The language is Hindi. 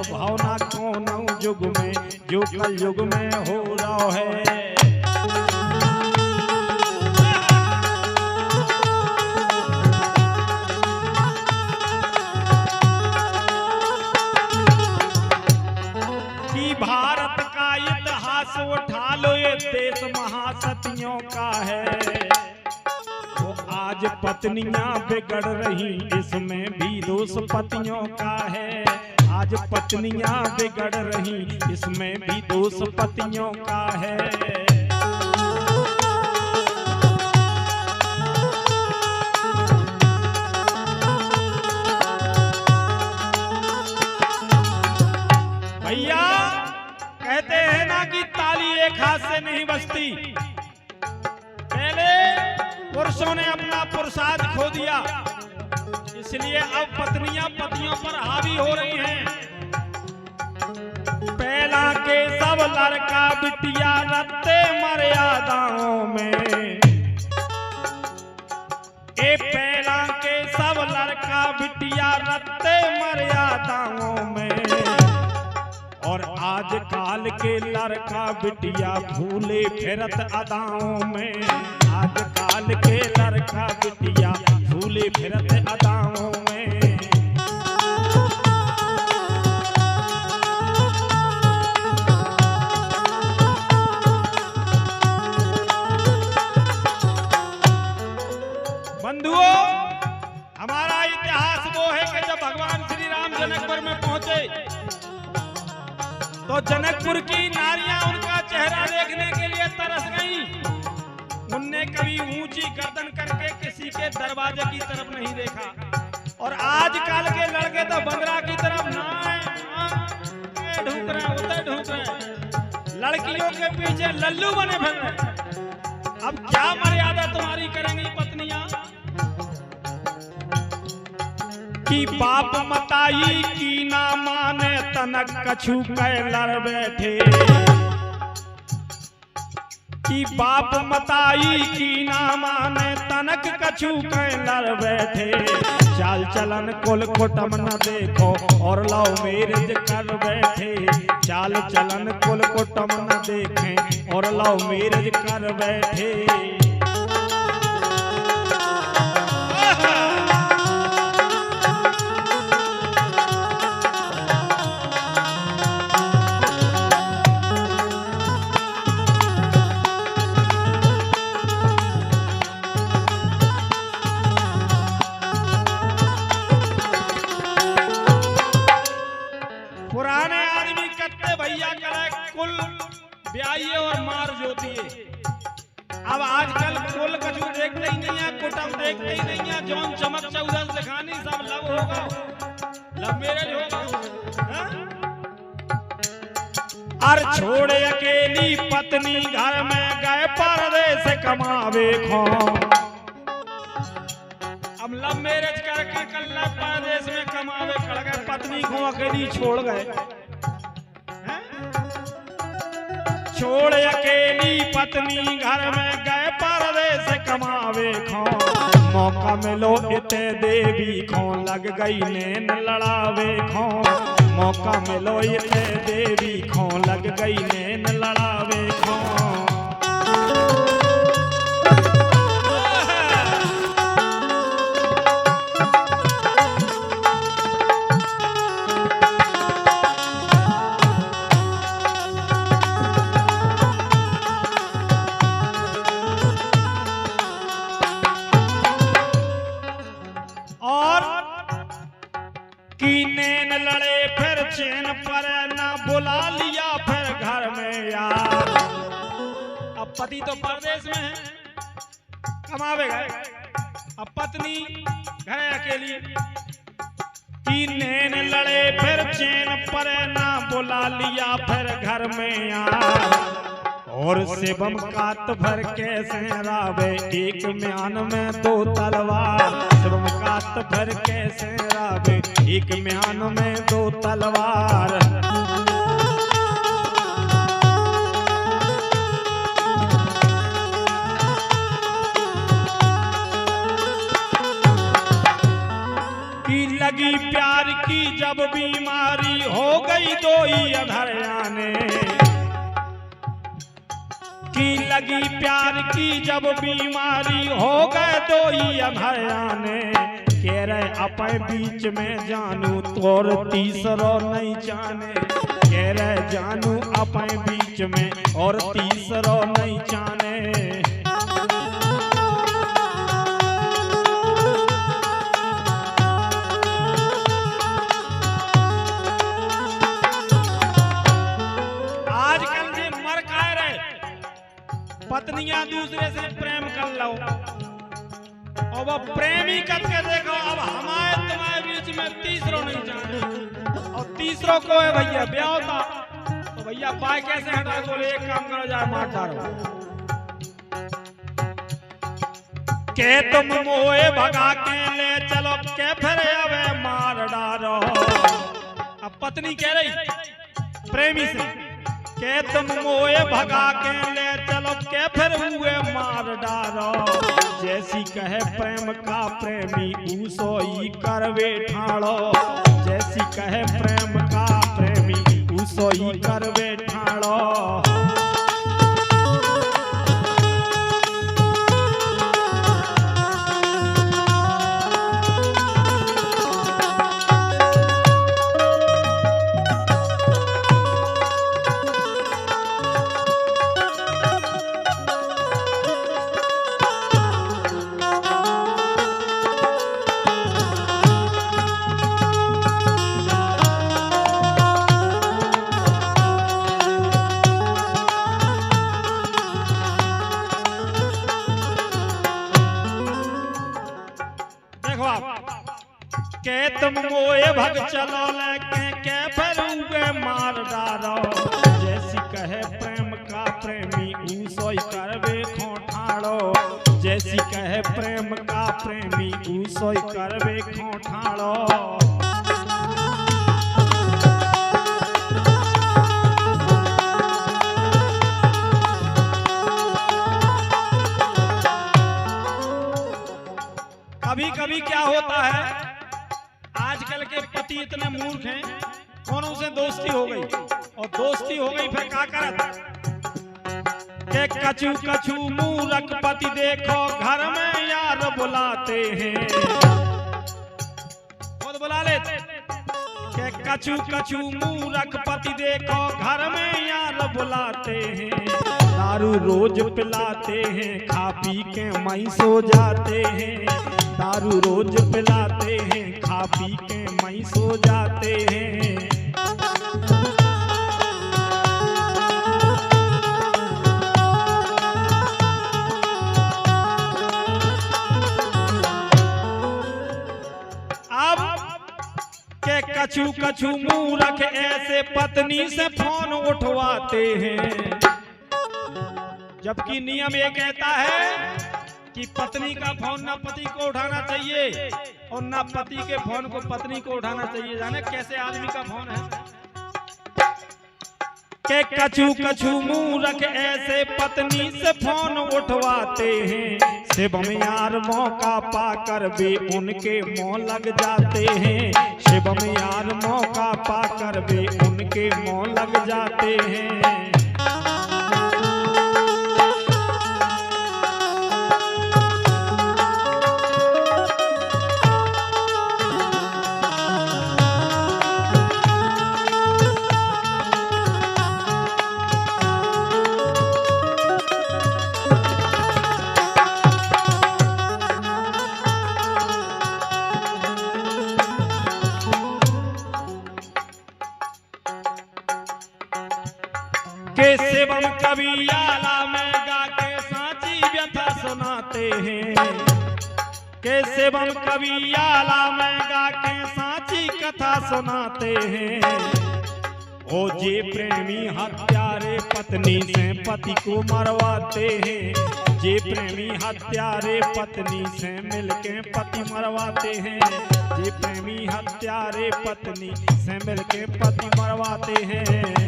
भावना कौन युग में जो कल युग में हो रहा है। कि भारत का इतिहास उठा लो, ये देश महासतियों का है। वो आज पत्नियां बिगड़ रही, इसमें भी दोष पतियों का है। आज पत्नियां बिगड़ रही, इसमें भी दोष पतियों का है। भैया कहते हैं ना कि ताली एक हाथ से नहीं बजती। पहले पुरुषों ने अपना पुरुषार्थ खो दिया, इसलिए अब पत्नियां पतियों पर हावी हो रही हैं। पहला के सब लड़का बिटिया रखते मर्यादाओं में। ए पहला के सब लड़का बिटिया रखते मर्यादाओं में। और आज काल के लड़का बिटिया भूले फिरत अदाओं में। आज काल के लड़का बिटिया भूले फिरत अदाओं में। बंधुओं, हमारा इतिहास वो है कि जब भगवान श्री राम जनकपुर में पहुंचे तो जनकपुर की नारियां उनका चेहरा देखने के लिए तरस गईं। उनने कभी ऊंची गर्दन करके किसी के दरवाजे की तरफ नहीं देखा। और आजकल के लड़के तो बंदरा की तरफ ढूंढ रहे, उधर ढूंढ रहे, लड़कियों के पीछे लल्लू बने फिर रहे। अब क्या मर्यादा तुम्हारी करेंगी पत्नियां? कि बाप मताई की ना माने तनक कछु कै लड़ बैठे। कि बाप मताई की ना माने तनक कछु कै लड़ बैठे। चाल चलन कुल कुटुंब न देखो और लव मैरिज कर बैठे। चाल चलन कुल कुटुंब न देखें और लव मैरिज कर बैठे। पुराने आदमी कट्टे भैया करे कुल ब्याहिए और मार जोतिए। अब आजकल कुल कछु देखते ही नहीं है, कुटुंब देखते ही नहीं है। जौन चमक चौदस दिखानी सब लव होगा, लव मैरिज होगा। और छोड़े अकेली पत्नी घर में गए परदेस कमावे खो। अब लव मैरिज करके कल परदेश में कमावे खड़ गए, पत्नी को अकेली छोड़ गए। छोड़ अकेली पत्नी घर में गए परदेश कमावे खो। मौका मिलो इते देवी खो लग गई नैन लड़ावे खो। मौका मिलो इते देवी खो लग गई नैन लड़ावे खो। नैन लड़े फिर चैन पर ना बुला लिया फिर घर में यार। अब पति तो परदेश में है, कमावे गए, अब पत्नी घर अकेली। कि नैन लड़े फिर चैन पर ना बुला लिया फिर घर में यार। और शिवम कात भर कैसे रावे एक म्यान में दो तलवार। शिवम कात भर कैसे रावे एक म्यान में दो तलवार। की लगी लगी प्यार की जब बीमारी हो गई दो ही अधर आने की लगी प्यार की जब बीमारी हो गए दो ही अधर आने कह रहे अपने बीच में जानू तोर तीसरो नहीं जाने कह रहे जानू अपने बीच में और तीसरो नहीं जाने पत्नियां दूसरे से प्रेम कर लो और वो प्रेमी करके देखो अब हमारे तुम्हारे बीच में तीसरों नहीं जाने और तीसरों को है भैया ब्याह होता तो भैया बाय कैसे हटा बोले एक काम करो जाए मार डालो के तुम मोए भगा के ले चलो के फिर अबे मार डालो। अब पत्नी कह रही प्रेमी से के तुम मोए भगा के ले चलो के फिर हुए मार डालो जैसी कहे प्रेम का प्रेमी उसोई करवे ठाड़ो जैसी कहे प्रेम का प्रेमी उसोई करवे ठाड़ो। के तुम मोए भग चलो लेके के फिर हुए मार डालो जैसी कहे प्रेम का प्रेमी उसोई करवे खोठाड़ो जैसी कहे प्रेम का प्रेमी उसोई करवे खोठाड़ो। कभी कभी क्या होता है आजकल के पति इतने मूर्ख हैं कौनों से दोस्ती हो गई और दोस्ती हो गई फिर क्या करत के कछु कछु मूर्ख पति देखो घर में यार बुलाते हैं खुद बुला लेते के कछु कछु मूर्ख पति देखो घर में यार बुलाते हैं दारू रोज पिलाते हैं खा पी के मई सो जाते हैं दारू रोज पिलाते हैं खा पी के मई सो जाते हैं। अब के कछु कछु मूर्ख ऐसे पत्नी से फोन उठवाते हैं जबकि नियम ये कहता है कि पत्नी का फोन ना पति को उठाना चाहिए और ना पति के फोन को पत्नी को उठाना चाहिए। जाने कैसे आदमी का फोन है के कछु कछु मूर्ख ऐसे पत्नी से फोन उठवाते हैं शिव में यार मौका पाकर भी उनके मुंह लग जाते हैं शिव में यार मौका पाकर भी उनके मुंह लग जाते हैं। के शिवम कवि आला में गा के सांची व्यथा सुनाते हैं के शिवम कवि आला में गा के सांची कथा सुनाते हैं ओ जे प्रेमी हत्यारे पत्नी से पति को मरवाते हैं जे प्रेमी हत्यारे पत्नी से मिलके पति मरवाते हैं जे प्रेमी हत्यारे पत्नी से मिलके पति मरवाते हैं।